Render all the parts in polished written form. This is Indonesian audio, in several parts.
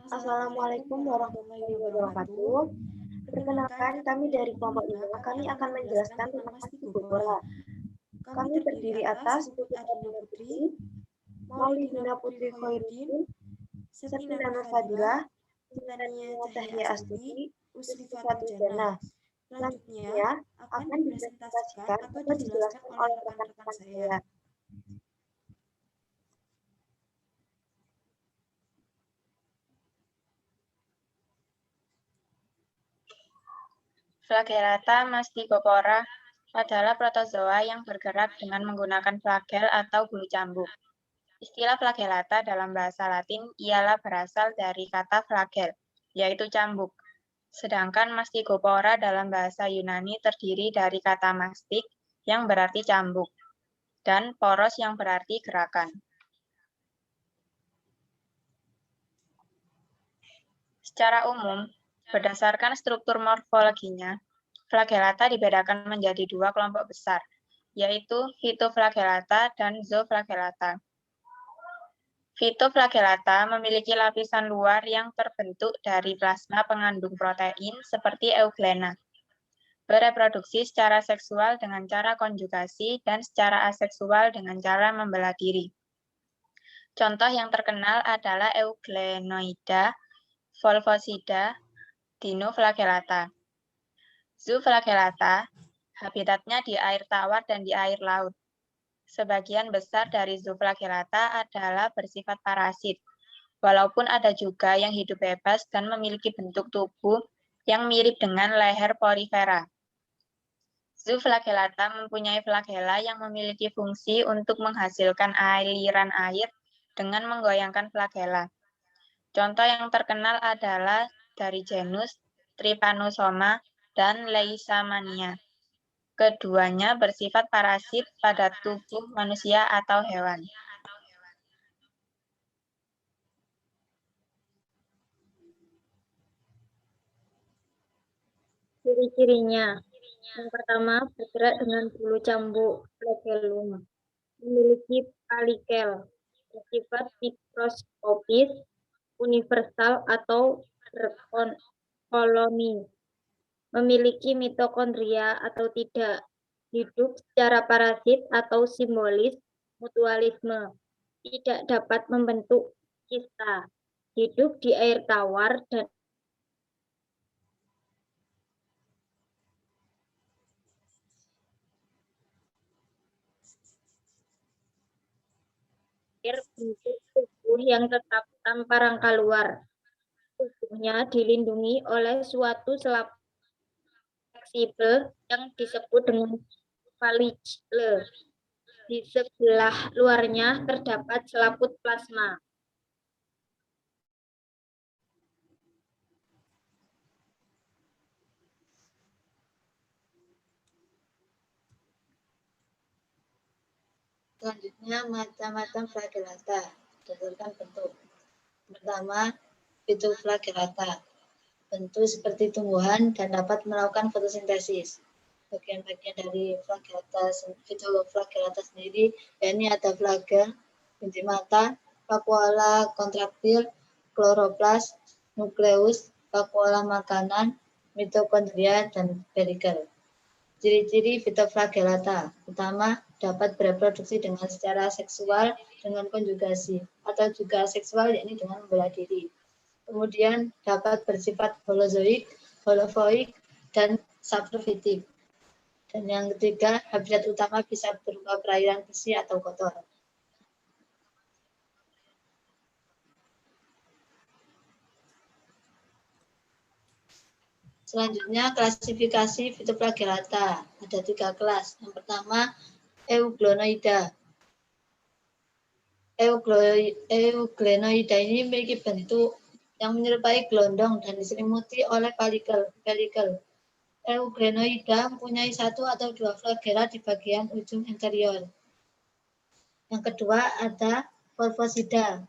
Assalamualaikum warahmatullahi wabarakatuh. Perkenalkan, kami dari kelompok 5, kami akan menjelaskan tentang Mastigopora. Kami terdiri atas Putra Dina Putri, Maulidina Putri Khairuddin, Septina Nur Fadilah, Tania Cahya Astuti, Usri Fatul Jannah. Selanjutnya akan dipresentasikan atau dijelaskan oleh rekan-rekan saya. Flagellata Mastigopora adalah protozoa yang bergerak dengan menggunakan flagel atau bulu cambuk. Istilah flagellata dalam bahasa Latin ialah berasal dari kata flagel, yaitu cambuk. Sedangkan Mastigopora dalam bahasa Yunani terdiri dari kata mastik yang berarti cambuk, dan poros yang berarti gerakan. Secara umum, berdasarkan struktur morfologinya, flagellata dibedakan menjadi dua kelompok besar, yaitu Phytoflagellata dan Zooflagellata. Phytoflagellata memiliki lapisan luar yang terbentuk dari plasma pengandung protein seperti euglena. Bereproduksi secara seksual dengan cara konjugasi dan secara aseksual dengan cara membelah diri. Contoh yang terkenal adalah Euglenoida, Volvosida, Dinoflagellata. Zooflagellata, habitatnya di air tawar dan di air laut. Sebagian besar dari Zooflagellata adalah bersifat parasit, walaupun ada juga yang hidup bebas dan memiliki bentuk tubuh yang mirip dengan leher porifera. Zooflagellata mempunyai flagella yang memiliki fungsi untuk menghasilkan aliran air dengan menggoyangkan flagella. Contoh yang terkenal adalah dari genus Trypanosoma dan Leishmania. Keduanya bersifat parasit pada tubuh manusia atau hewan. Ciri-cirinya. Yang pertama, bergerak dengan bulu cambuk flagellum. Memiliki palikel, bersifat mikroskopis, universal atau berkoloni. Memiliki mitokondria atau tidak. Hidup secara parasit atau simbolis mutualisme. Tidak dapat membentuk kista. Hidup di air tawar dan bentuk tubuh yang tetap tanpa rangka luar. Tubuhnya dilindungi oleh suatu selaput fleksibel yang disebut dengan valigele. Di sebelah luarnya terdapat selaput plasma. Selanjutnya, macam-macam flagellata berdasarkan bentuk. Pertama, Phytoflagellata. Bentuk seperti tumbuhan dan dapat melakukan fotosintesis. Bagian-bagian dari Phytoflagellata sendiri, yakni ada flagel, bintik mata, vakuola kontraktil, kloroplas, nukleus, vakuola makanan, mitokondria, dan perikel. Ciri-ciri Phytoflagellata. Pertama, dapat bereproduksi dengan secara seksual dengan konjugasi atau juga seksual yakni dengan membelah diri. Kemudian dapat bersifat holozoik, holofoik, dan saprophytic. Dan yang ketiga, habitat utama bisa berupa perairan bersih atau kotor. Selanjutnya, klasifikasi Phytoflagellata. Ada 3 kelas. Yang pertama, Euglenoida. Euglenoida ini memiliki bentuk yang menyerupai gelondong dan diselimuti oleh pelikel. Euglenoida mempunyai 1 atau 2 flagella di bagian ujung interior. Yang kedua ada Volvosida.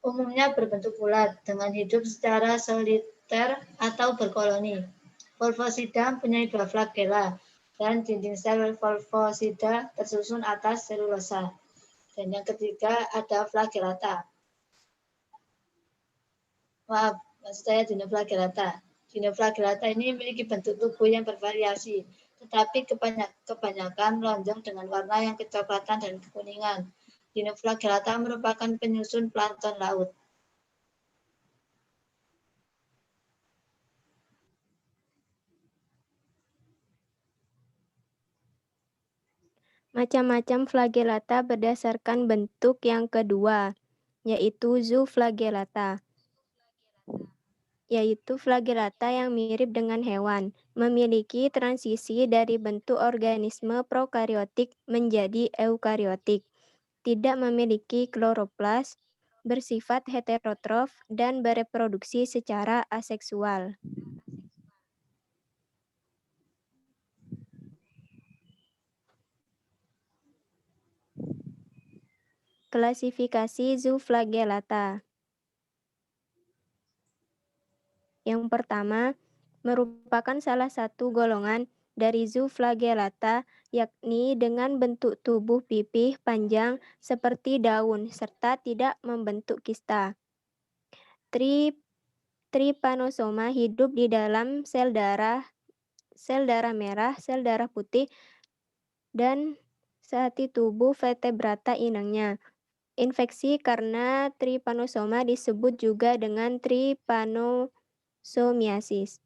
Umumnya berbentuk bulat dengan hidup secara soliter atau berkoloni. Volvosida mempunyai 2 flagella dan dinding sel Volvosida tersusun atas selulosa. Dan yang ketiga ada flagellata. Maaf, maksud saya dinoflagellata. Dinoflagellata ini memiliki bentuk tubuh yang bervariasi, tetapi kebanyakan lonjong dengan warna yang kecoklatan dan kekuningan. Dinoflagellata merupakan penyusun plankton laut. Macam-macam flagellata berdasarkan bentuk yang kedua, yaitu zooflagellata, yaitu flagellata yang mirip dengan hewan, memiliki transisi dari bentuk organisme prokariotik menjadi eukariotik, tidak memiliki kloroplas, bersifat heterotrof, dan bereproduksi secara aseksual. Klasifikasi zooflagellata. Yang pertama, merupakan salah satu golongan dari zooflagellata, yakni dengan bentuk tubuh pipih panjang seperti daun serta tidak membentuk kista. Trypanosoma hidup di dalam sel darah merah, sel darah putih, dan sehati tubuh vertebrata inangnya. Infeksi karena trypanosoma disebut juga dengan trypanosomiasis.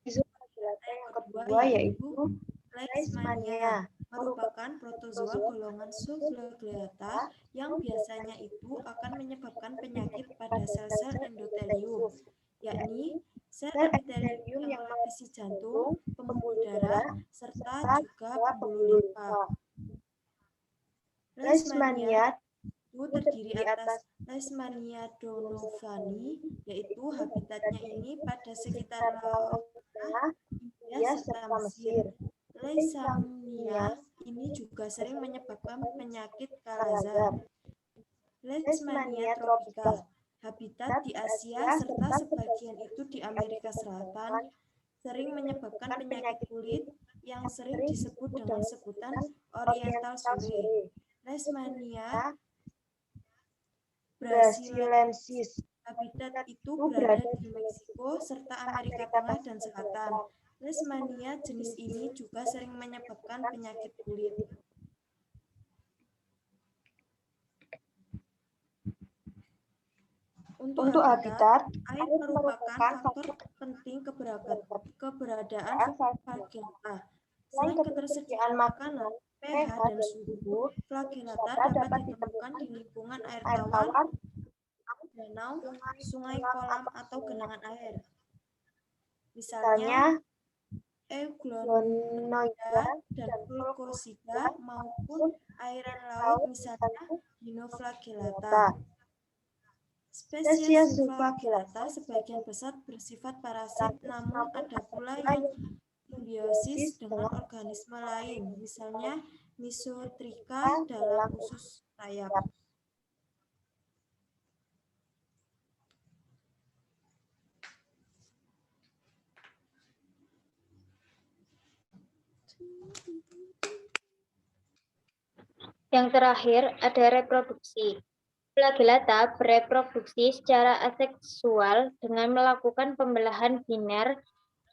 Zooflagellata yang kedua yaitu Leishmania, merupakan protozoa golongan zooflagellata yang biasanya itu akan menyebabkan penyakit pada sel-sel endotelium, yakni sel epitelium yang melapisi jantung, pembuluh darah, serta juga pembuluh limfa. Leishmania itu terdiri atas Leishmania donovani, yaitu habitatnya ini pada sekitar laut India serta Mesir. Leishmania ini juga sering menyebabkan penyakit Kala-Azar. Leishmania tropika, habitat di Asia serta sebagian itu di Amerika Selatan, sering menyebabkan penyakit kulit yang sering disebut dengan sebutan Oriental Sore. Leishmania brasiliensis, habitat itu berada di Meksiko serta Amerika Tengah dan Selatan. Leishmania jenis ini juga sering menyebabkan penyakit kulit. Untuk habitat, air merupakan faktor penting keberadaan flagellata. Selain ketersediaan makanan, pH dan suhu, flagellata dapat ditemukan di lingkungan air tawar, danau, sungai, kolam, atau genangan air. Misalnya, Euglonoida dan Fulcosida maupun airan laut misalnya Dinoflagellata. Spesies zooflagellata sebagian besar bersifat parasit, namun ada pula yang simbiosis dengan organisme lain, misalnya Mesotricha dalam usus sayap. Yang terakhir ada reproduksi. Flagellata bereproduksi secara aseksual dengan melakukan pembelahan biner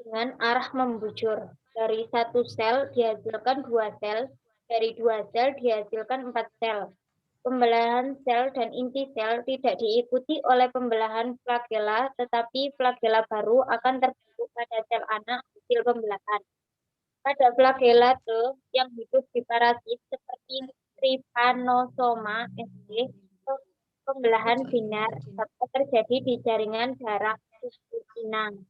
dengan arah membujur. Dari satu sel dihasilkan 2 sel, dari 2 sel dihasilkan 4 sel. Pembelahan sel dan inti sel tidak diikuti oleh pembelahan flagella, tetapi flagella baru akan terbentuk pada sel anak hasil pembelahan. Pada flagellata yang hidup di parasit seperti Trypanosoma sp, pembelahan biner dapat terjadi di jaringan darah tubuh inang.